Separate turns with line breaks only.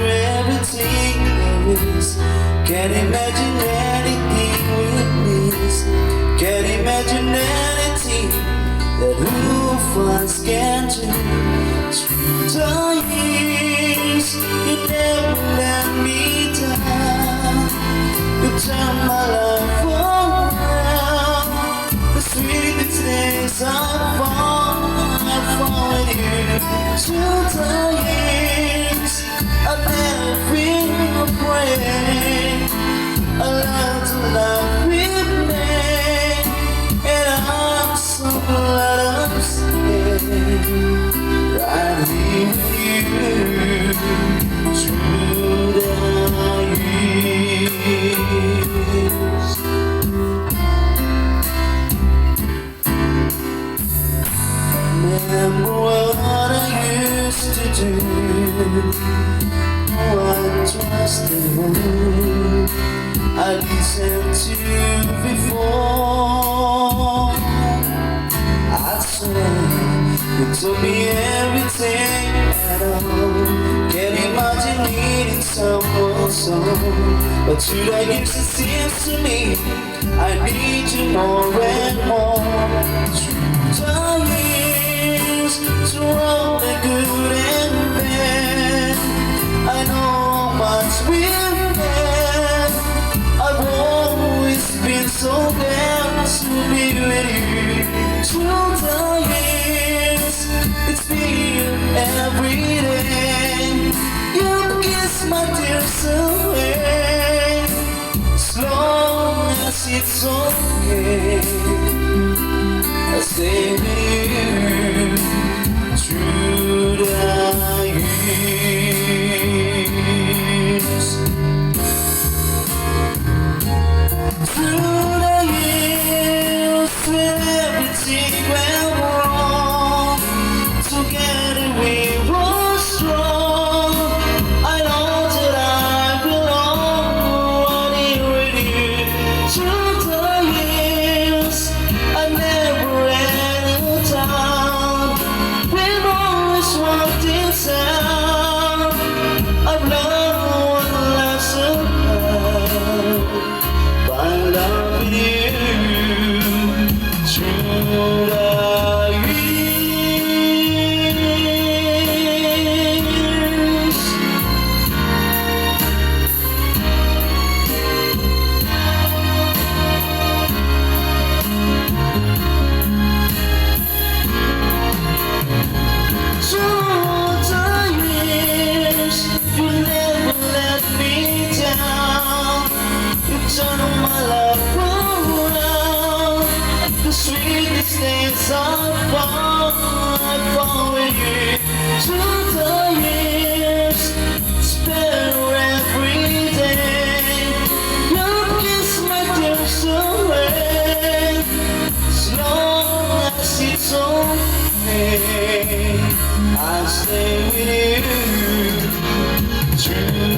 everything there is. Can't imagine anything we miss. Can't imagine anything that who finds can do. Through the years, you never let me down. You turn my life around. The sweetest days I found with you. Through the years, I never feel afraid. I learned to love with me, and I'm so glad I'm staying right here with you through the years. Remember what I used to do. I trusted who I listened to before. I swear you told me everything at all. Can't imagine needing someone so. But through the years it seems to me I need you more and more. Through the years, through all the good and bad, I know much we've had. I've always been so glad to be with you. Through the years, it's been every day. You kiss my tears away, as long as it's okay. I stay with you through the years. Through the years, when everything went wrong, together we were strong. I know that I belong right here with you. Through the years, I never had a time. We've always walked in sound. I've learned one lesson by loving you through the years. Through the years, you never let me down. You turn my life around. The sweetest things I found with you. Through the years, spend every day. You kiss my tears away, as long as it's okay. I'll stay with you through